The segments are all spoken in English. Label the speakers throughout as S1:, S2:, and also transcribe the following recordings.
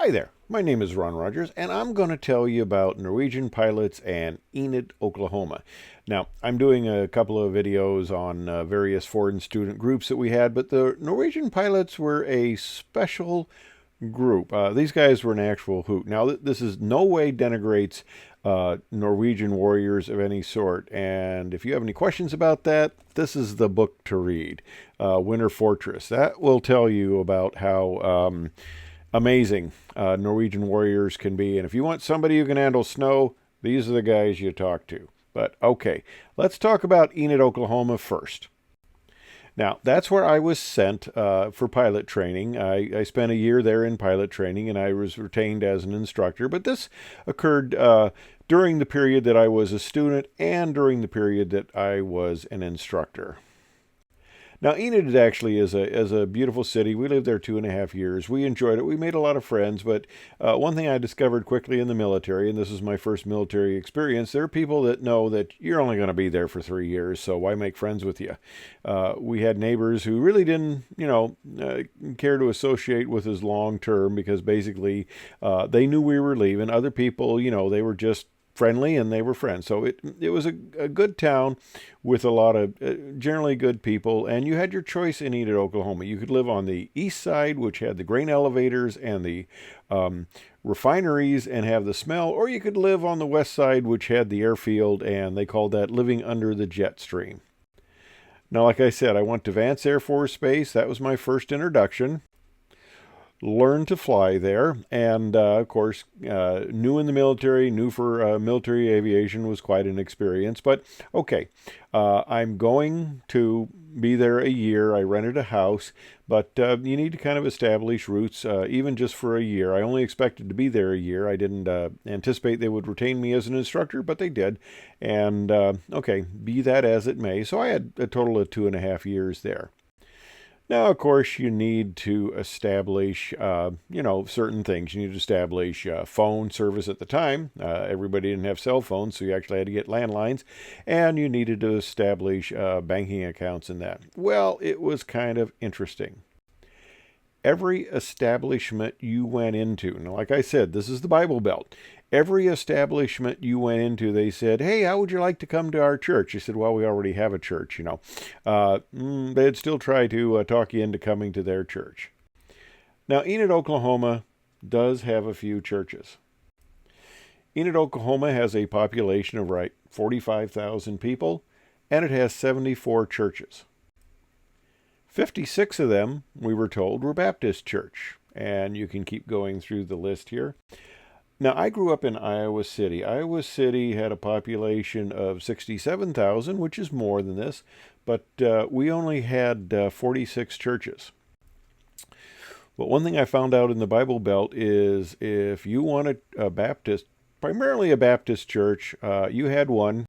S1: Hi there, my name is Ron Rogers, and I'm going to tell you about Norwegian pilots and Enid, Oklahoma. Now, I'm doing a couple of videos on various foreign student groups that we had, but the Norwegian pilots were a special group. These guys were an actual hoot. Now, this is no way denigrates Norwegian warriors of any sort, and if you have any questions about that, this is the book to read, Winter Fortress. That will tell you about how amazing Norwegian warriors can be. And if you want somebody who can handle snow, these are the guys you talk to. But okay, let's talk about Enid, Oklahoma first. Now, that's where I was sent for pilot training. I spent a year there in pilot training, and I was retained as an instructor. But this occurred during the period that I was a student and during the period that I was an instructor. Now, Enid actually is a beautiful city. We lived there 2.5 years. We enjoyed it. We made a lot of friends, but one thing I discovered quickly in the military, and this is my first military experience, there are people that know that you're only going to be there for 3 years, so why make friends with you? We had neighbors who really didn't, care to associate with us long term because basically they knew we were leaving. Other people, they were just friendly and they were friends. So it was a good town with a lot of generally good people, and you had your choice in Enid, Oklahoma. You could live on the east side, which had the grain elevators and the refineries and have the smell, or you could live on the west side, which had the airfield, and they called that living under the jet stream. Now, like I said, I went to Vance Air Force Base. That was my first introduction. Learned to fly there, and of course, new in the military, new for military aviation was quite an experience. But okay, I'm going to be there a year. I rented a house, but you need to kind of establish roots, even just for a year. I only expected to be there a year. I didn't anticipate they would retain me as an instructor, but they did. And okay, be that as it may. So I had a total of 2.5 years there. Now, of course, you need to establish, certain things. You need to establish phone service at the time. Everybody didn't have cell phones, so you actually had to get landlines. And you needed to establish banking accounts in that. Well, it was kind of interesting. Every establishment you went into, now, like I said, this is the Bible Belt. Every establishment you went into, they said, hey, how would you like to come to our church? You said, well, we already have a church, They'd still try to talk you into coming to their church. Now, Enid, Oklahoma does have a few churches. Enid, Oklahoma has a population of 45,000 people, and it has 74 churches. 56 of them, we were told, were Baptist church, and you can keep going through the list here. Now, I grew up in Iowa City. Iowa City had a population of 67,000, which is more than this, but we only had 46 churches. But one thing I found out in the Bible Belt is if you wanted a Baptist, primarily a Baptist church, you had one,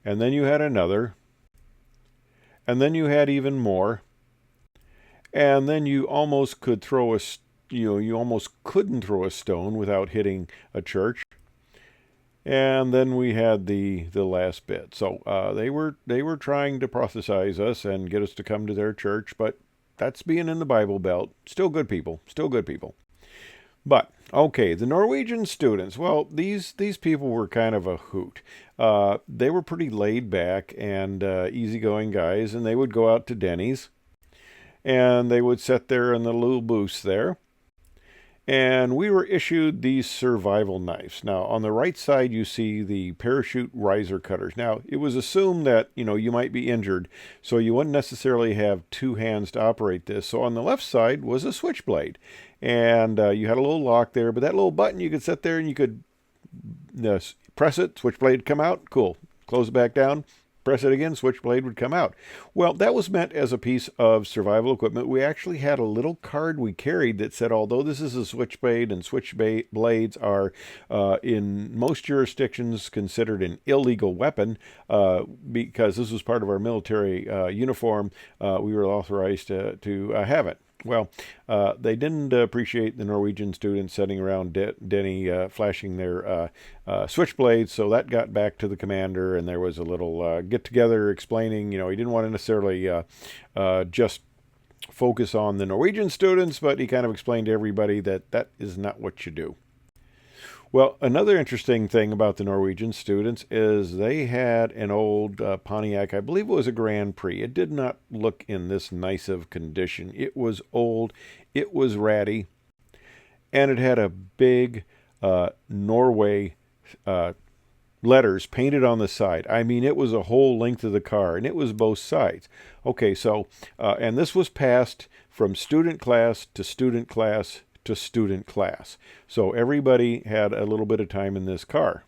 S1: and then you had another, and then you had even more, and then you almost could throw you almost couldn't throw a stone without hitting a church. And then we had the last bit. So they were trying to proselytize us and get us to come to their church, but that's being in the Bible Belt. Still good people. But okay, the Norwegian students. Well, these people were kind of a hoot. They were pretty laid back and easygoing guys, and they would go out to Denny's, and they would sit there in the little booths there. And we were issued these survival knives. Now, on the right side, you see the parachute riser cutters. Now, it was assumed that, you might be injured, so you wouldn't necessarily have two hands to operate this. So on the left side was a switchblade. And you had a little lock there, but that little button, you could sit there and you could press it, switchblade would come out, cool. Close it back down. Press it again, switchblade would come out. Well, that was meant as a piece of survival equipment. We actually had a little card we carried that said, although this is a switchblade and switchblades are in most jurisdictions considered an illegal weapon, because this was part of our military uniform, we were authorized to have it. Well, they didn't appreciate the Norwegian students sitting around Denny flashing their switchblades, so that got back to the commander, and there was a little get-together explaining, he didn't want to necessarily just focus on the Norwegian students, but he kind of explained to everybody that that is not what you do. Well, another interesting thing about the Norwegian students is they had an old Pontiac, I believe it was a Grand Prix. It did not look in this nice of condition. It was old, it was ratty, and it had a big Norway letters painted on the side. I mean, it was a whole length of the car, and it was both sides. Okay, so, and this was passed from student class to student class to student class. So everybody had a little bit of time in this car.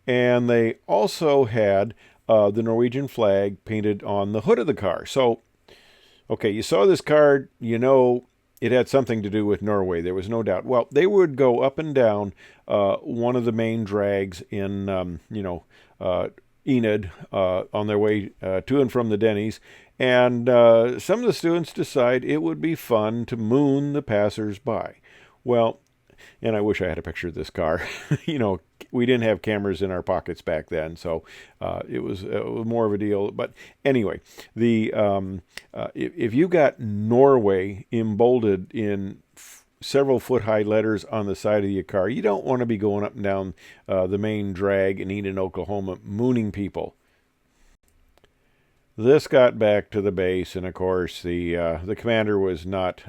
S1: And they also had the Norwegian flag painted on the hood of the car. So, okay, you saw this car, you know it had something to do with Norway. There was no doubt. Well, they would go up and down one of the main drags in, Enid on their way to and from the Denny's. And some of the students decide it would be fun to moon the passers-by. Well, and I wish I had a picture of this car. We didn't have cameras in our pockets back then, so it was more of a deal. But anyway, if you got Norway emboldened in several foot-high letters on the side of your car, you don't want to be going up and down the main drag in Enid, Oklahoma, mooning people. This got back to the base, and of course the commander was not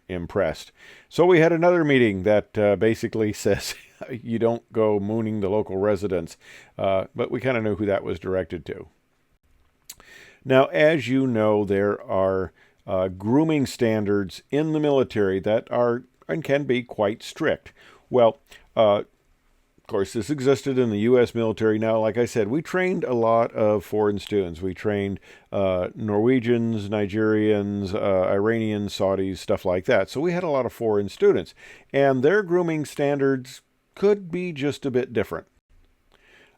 S1: impressed. So we had another meeting that basically says you don't go mooning the local residents, but we kind of knew who that was directed to. Now, as you know, there are grooming standards in the military that are and can be quite strict. Well, of course, this existed in the U.S. military. Now, like I said, we trained a lot of foreign students. We trained Norwegians, Nigerians, Iranians, Saudis, stuff like that. So we had a lot of foreign students. And their grooming standards could be just a bit different.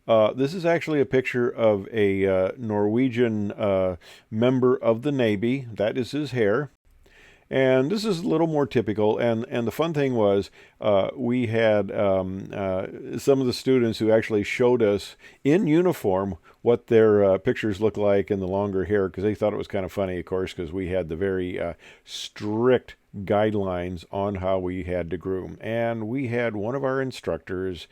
S1: This is actually a picture of a Norwegian member of the Navy. That is his hair. And this is a little more typical, and the fun thing was we had some of the students who actually showed us in uniform what their pictures looked like and the longer hair, because they thought it was kind of funny, of course, because we had the very strict guidelines on how we had to groom. And we had one of our instructors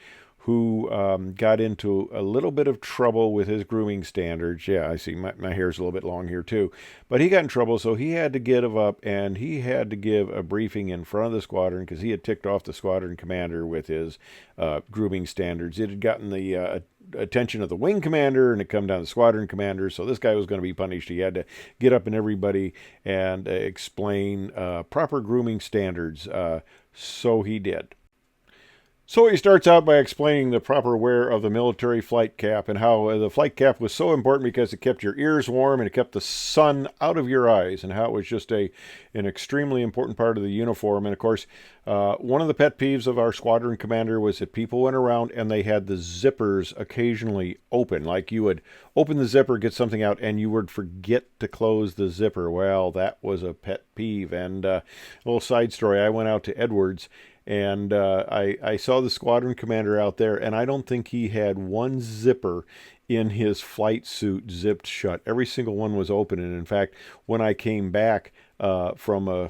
S1: who got into a little bit of trouble with his grooming standards. Yeah, I see my hair's a little bit long here too. But he got in trouble, so he had to give up, and he had to give a briefing in front of the squadron because he had ticked off the squadron commander with his grooming standards. It had gotten the attention of the wing commander, and it come down to the squadron commander, so this guy was going to be punished. He had to get up in everybody and explain proper grooming standards, so he did. So he starts out by explaining the proper wear of the military flight cap and how the flight cap was so important because it kept your ears warm and it kept the sun out of your eyes, and how it was just an extremely important part of the uniform. And of course, one of the pet peeves of our squadron commander was that people went around and they had the zippers occasionally open. Like you would open the zipper, get something out, and you would forget to close the zipper. Well, that was a pet peeve. And a little side story, I went out to Edwards, and I saw the squadron commander out there, and I don't think he had one zipper in his flight suit zipped shut. Every single one was open. And in fact, when I came back from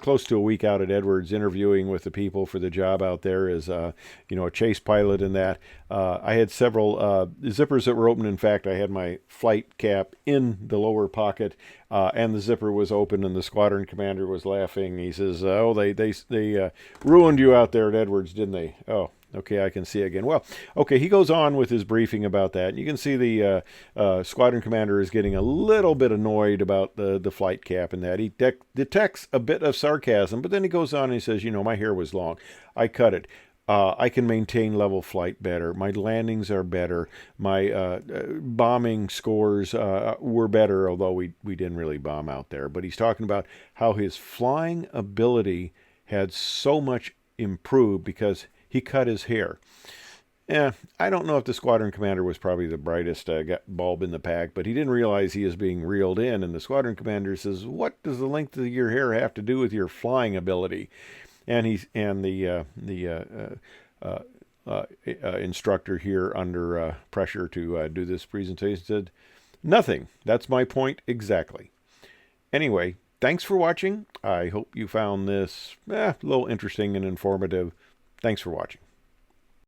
S1: close to a week out at Edwards interviewing with the people for the job out there as a chase pilot and that, I had several zippers that were open. In fact, I had my flight cap in the lower pocket, and the zipper was open, and the squadron commander was laughing. He says, "Oh, they ruined you out there at Edwards, didn't they?" Oh. Okay, I can see again. Well, okay, he goes on with his briefing about that. You can see the squadron commander is getting a little bit annoyed about the flight cap and that. He detects a bit of sarcasm, but then he goes on and he says, my hair was long. I cut it. I can maintain level flight better. My landings are better. My bombing scores were better, although we didn't really bomb out there. But he's talking about how his flying ability had so much improved because he cut his hair. I don't know if the squadron commander was probably the brightest bulb in the pack, but he didn't realize he is being reeled in. And the squadron commander says, "What does the length of your hair have to do with your flying ability?" And the instructor here, under pressure to do this presentation, said, "Nothing. That's my point exactly." Anyway, thanks for watching. I hope you found this a little interesting and informative. Thanks for watching.